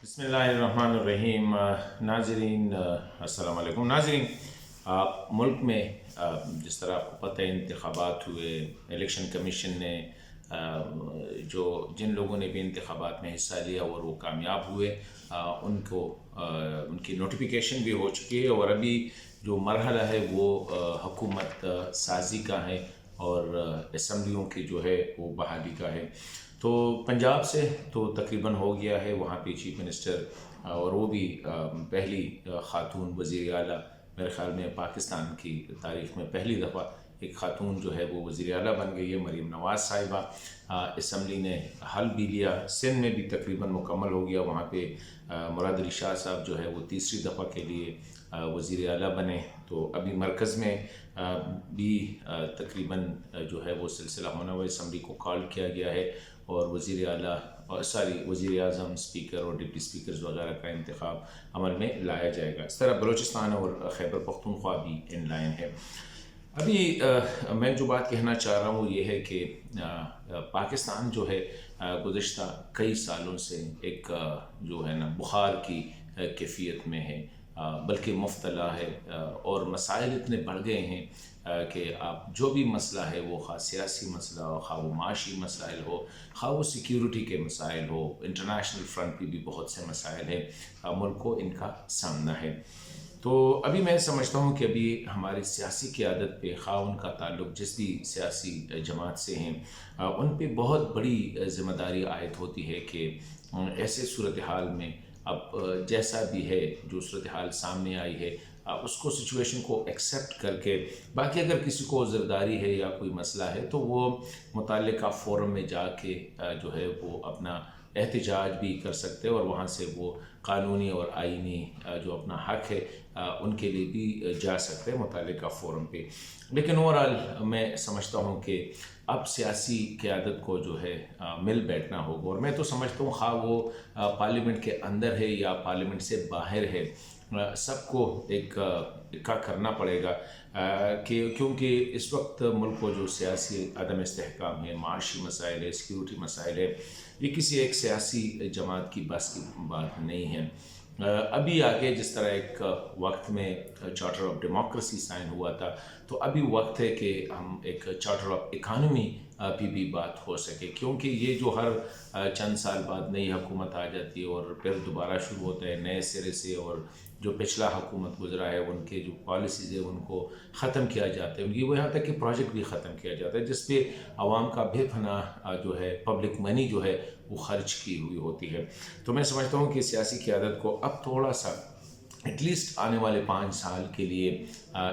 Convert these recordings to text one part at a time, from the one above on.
बिस्मिल्लाहिर्रहमानिर्रहीम। नाज़रीन अस्सलाम वालेकुम। नाज़रीन, मुल्क में जिस तरह आपको पता है इंतखाबात हुए, इलेक्शन कमीशन ने जो जिन लोगों ने भी इंतखाबात में हिस्सा लिया और वो कामयाब हुए, उनको उनकी नोटिफिकेशन भी हो चुकी है और अभी जो मरहला है वो हुकूमत साजी का है और असम्बलियों की जो है वो बहाली का है। तो पंजाब से तो तकरीबन हो गया है, वहाँ पे चीफ मिनिस्टर और वो भी पहली ख़ातून वज़ीर आला, मेरे ख़्याल में पाकिस्तान की तारीख़ में पहली दफ़ा एक ख़ातून जो है वो वज़ीर आला बन गई है, मरीम नवाज़ साहिबा। असम्बली ने हल भी लिया, सिंध में भी तकरीबन मुकम्मल हो गया, वहाँ पे मुराद अली शाह साहब जो है वो तीसरी दफ़ा के लिए वज़ीर आला बने। तो अभी मरकज़ में भी तकरीबन जो है वो सिलसिला होना हुआ, असम्बली को कॉल किया गया है और वज़ीर आला और वज़ीर आज़म, स्पीकर और डिप्टी स्पीकर्स वगैरह का इंतखाब अमल में लाया जाएगा। इस तरह बलूचिस्तान और खैबर पख्तूनख्वा भी इन लाइन है। अभी मैं जो बात कहना चाह रहा हूँ ये है कि पाकिस्तान जो है गुज़िश्ता कई सालों से एक जो है ना बुखार की कैफियत में है, बल्कि मुफ्तला है और मसाइल इतने बढ़ गए हैं कि आप जो भी मसला है वो खा सियासी मसला हो, खा वो माशी मसाइल हो, खा वो सिक्योरिटी के मसाइल हो, इंटरनेशनल फ्रंट पे भी बहुत से मसाइल हैं, मुल्क को इनका सामना है। तो अभी मैं समझता हूँ कि अभी हमारी सियासी क़यादत पे, खा उनका ताल्लुक़ जिस भी सियासी जमात से हैं, उन पे बहुत बड़ी ज़िम्मेदारी आयद होती है कि ऐसे सूरत हाल में अब जैसा भी है, जो सूरत हाल सामने आई है, उसको सिचुएशन को एक्सेप्ट करके, बाकी अगर किसी को ज़रदारी है या कोई मसला है तो वो मुतल्लिका फ़ोरम में जाके जो है वो अपना एहतजाज भी कर सकते हैं और वहाँ से वो कानूनी और आइनी जो अपना हक़ है उनके लिए भी जा सकते हैं मुतल्लिका फ़ोरम पे। लेकिन ओवरऑल मैं समझता हूँ कि अब सियासी क़यादत को जो है मिल बैठना होगा और मैं तो समझता हूँ खा वो पार्लियामेंट के अंदर है या पार्लियामेंट से बाहर है, सबको एक इक्का करना पड़ेगा कि क्योंकि इस वक्त मुल्क को जो सियासी अदम इस्तेहकाम है, माशी मसाइल है, सिक्योरिटी मसाइल है, ये किसी एक सियासी जमात की बस की बात नहीं है। अभी आगे जिस तरह एक वक्त में चार्टर ऑफ डेमोक्रेसी साइन हुआ था, तो अभी वक्त है कि हम एक चार्टर ऑफ इकानमी पे भी बात हो सके, क्योंकि ये जो हर चंद साल बाद नई हुकूमत आ जाती है और फिर दोबारा शुरू होता है नए सिरे से, और जो पिछला हुकूमत गुजरा है उनके जो पॉलिसीज़ है उनको ख़त्म किया जाता है, उनकी वो यहाँ तक कि प्रोजेक्ट भी ख़त्म किया जाता है जिस पे आवाम का बेपनाह जो है पब्लिक मनी जो है वो खर्च की हुई होती है। तो मैं समझता हूँ कि सियासी क़यादत को अब थोड़ा सा एटलीस्ट आने वाले 5 साल के लिए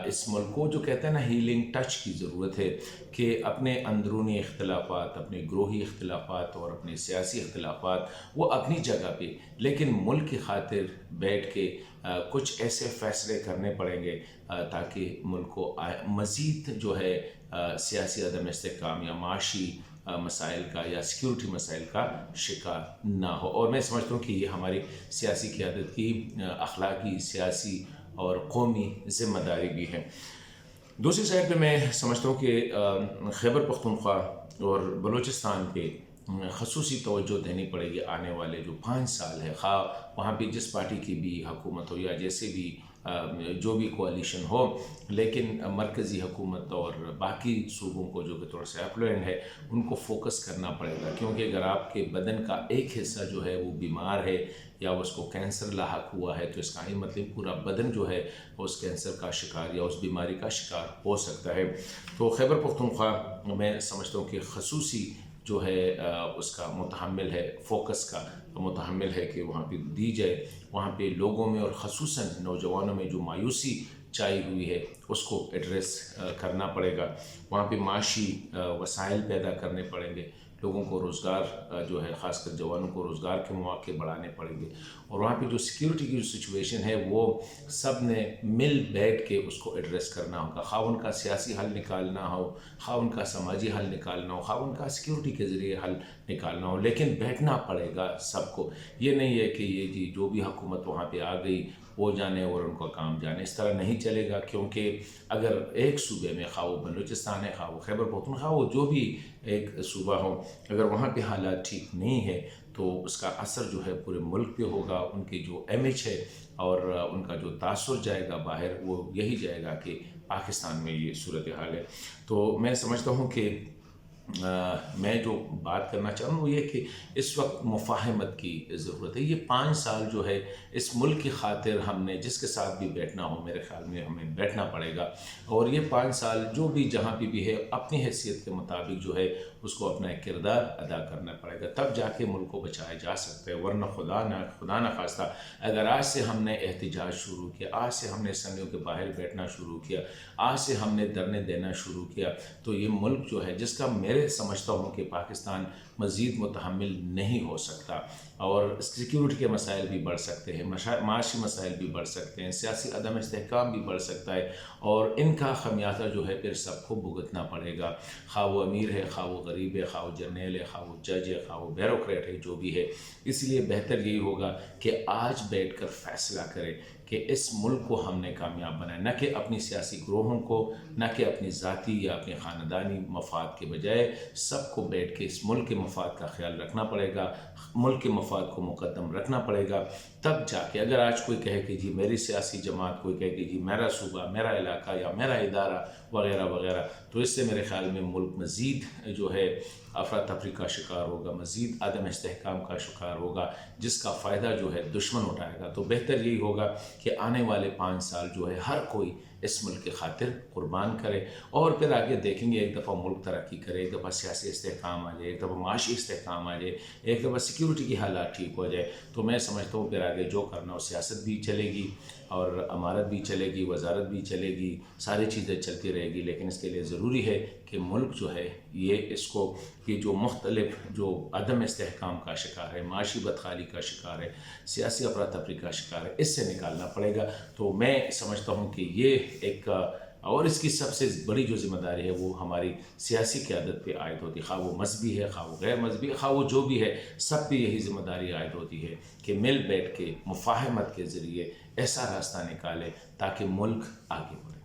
इस मुल्क को जो कहते हैं ना हीलिंग टच की ज़रूरत है कि अपने अंदरूनी इख्तिलाफ़ात, अपने ग्रोही इख्तिलाफ़ात और अपने सियासी इख्तिलाफ़ात वो अपनी जगह पे, लेकिन मुल्क की खातिर बैठ के कुछ ऐसे फ़ैसले करने पड़ेंगे ताकि मुल्क को मज़ीद जो है सियासी अदम इस्तेहकाम या माशी मसाइल का या सिक्योरिटी मसाइल का शिकार ना हो। और मैं समझता हूँ कि ये हमारी सियासी क़यादत की अखलाकी, सियासी और कौमी ज़िम्मेदारी भी है। दूसरी साइड पे मैं समझता हूँ कि खैबर पख्तूनख्वा और बलूचिस्तान पे खसूसी तवज्जो देनी पड़ेगी आने वाले जो 5 साल है, खा वहाँ पे जिस पार्टी की भी हुकूमत हो या जैसे भी जो भी कोalition हो, लेकिन मरकज़ी हुकूमत और बाकी सूबों को जो कि थोड़ा सा एफ्लुएंट है उनको फोकस करना पड़ेगा, क्योंकि अगर आपके बदन का एक हिस्सा जो है वो बीमार है या उसको कैंसर लाहक हुआ है तो इसका ही मतलब पूरा बदन जो है उस कैंसर का शिकार या उस बीमारी का शिकार हो सकता है। तो खैबर पख्तूनख्वा मैं समझता हूँ कि खसूसी जो है उसका मुतहम्मिल है, फोकस का मुतहम्मिल है कि वहाँ पे दी जाए, वहाँ पे लोगों में और ख़ुसूसन नौजवानों में जो मायूसी छाई हुई है उसको एड्रेस करना पड़ेगा। वहाँ पे माशी वसाइल पैदा करने पड़ेंगे, लोगों को रोज़गार जो है ख़ासकर जवानों को रोज़गार के मौके बढ़ाने पड़ेंगे, और वहाँ पे जो सिक्योरिटी की जो सिचुएशन है वो सब ने मिल बैठ के उसको एड्रेस करना होगा। खा उनका सियासी हल निकालना हो, खा उनका समाजी हल निकालना हो, खा उनका सिक्योरिटी के ज़रिए हल निकालना हो, लेकिन बैठना पड़ेगा सबको। ये नहीं है कि ये जी जो भी हुकूमत वहाँ पे आ गई वो जाने और उनका काम जाने, इस तरह नहीं चलेगा। क्योंकि अगर एक सूबे में, खा वो बलूचिस्तान है, खा वो खैबर पख्तूनख्वा, वो जो भी एक सूबा हो, अगर वहाँ पे हालात ठीक नहीं है تو اس کا اثر جو ہے پورے ملک پہ ہوگا. ان کی جو امیج ہے اور ان کا جو تاثر جائے گا باہر وہ یہی جائے گا کہ پاکستان میں یہ صورتحال ہے. تو میں سمجھتا ہوں کہ میں جو بات کرنا چاہوں وہ یہ کہ اس وقت مفاہمت کی ضرورت ہے. یہ 5 سال جو ہے اس ملک کی خاطر ہم نے جس کے ساتھ بھی بیٹھنا ہو میرے خیال میں ہمیں بیٹھنا پڑے گا, اور یہ 5 سال جو بھی جہاں پہ بھی ہے اپنی حیثیت کے مطابق جو ہے اس کو اپنا ایک کردار ادا کرنا پڑے گا, تب جا کے ملک کو بچایا جا سکتا ہے. ورنہ خدا نہ خواستہ اگر آج سے ہم نے احتجاج شروع کیا, آج سے ہم نے اسمبلیوں کے باہر بیٹھنا شروع کیا, آج سے ہم نے دھرنے دینا شروع کیا, تو یہ ملک جو ہے جس کا میرے سمجھتا ہوں کہ پاکستان مزید متحمل نہیں ہو سکتا, اور سیکیورٹی کے مسائل بھی بڑھ سکتے ہیں, معاشی مسائل بھی بڑھ سکتے ہیں, سیاسی عدم استحکام بھی بڑھ سکتا ہے, اور ان کا خمیازہ جو ہے پھر سب کو بھگتنا پڑے گا, خواہ وہ امیر ہے, خواہ وہ غریب ہے, خواہ وہ جرنیل ہے, خواہ وہ جج ہے, خواہ وہ بیوروکریٹ ہے, جو بھی ہے. اس لیے بہتر یہی ہوگا کہ آج بیٹھ کر فیصلہ کرے کہ اس ملک کو ہم نے کامیاب بنایا, نہ کہ اپنی سیاسی گروہوں کو, نہ کہ اپنی ذاتی یا اپنے خاندانی مفاد کے بجائے سب کو بیٹھ کے اس ملک کے مفاد کا خیال رکھنا پڑے گا, ملک کے مفاد کو مقدم رکھنا پڑے گا. تب جا کے اگر آج کوئی کہے کہ جی میری سیاسی جماعت, کوئی کہے کہ جی میرا صوبہ, میرا علاقہ یا میرا ادارہ وغیرہ وغیرہ, تو اس سے میرے خیال میں ملک مزید جو ہے افراتفری کا شکار ہوگا, مزید عدم استحکام کا شکار ہوگا, جس کا فائدہ جو ہے دشمن اٹھائے گا. تو بہتر یہی ہوگا کہ آنے والے 5 سال جو ہے ہر کوئی اس ملک کی خاطر قربان کرے, اور پھر آگے دیکھیں گے ایک دفعہ ملک ترقی کرے, ایک دفعہ سیاسی استحکام آ جائے, ایک دفعہ معاشی استحکام آ جائے, ایک دفعہ سیکیورٹی کی حالات ٹھیک ہو جائے, تو میں سمجھتا ہوں پھر آگے جو کرنا ہو سیاست بھی چلے گی اور امارت بھی چلے گی, وزارت بھی چلے گی, ساری چیزیں چلتی رہے گی. لیکن اس کے لیے ضروری ہے کہ ملک جو ہے یہ اس کو یہ جو مختلف جو عدم استحکام کا شکار ہے, معاشی بدحالی کا شکار ہے, سیاسی افراتفری کا شکار ہے, اس سے نکالنا پڑے گا. تو میں سمجھتا ہوں کہ یہ ایک, اور اس کی سب سے بڑی جو ذمہ داری ہے وہ ہماری سیاسی قیادت پہ عائد ہوتی ہے, خواہ وہ مذہبی ہے, خواہ وہ غیر مذہبی, خواہ وہ جو بھی ہے, سب پہ یہی ذمہ داری عائد ہوتی ہے کہ مل بیٹھ کے مفاہمت کے ذریعے ایسا راستہ نکالے تاکہ ملک آگے بڑھے.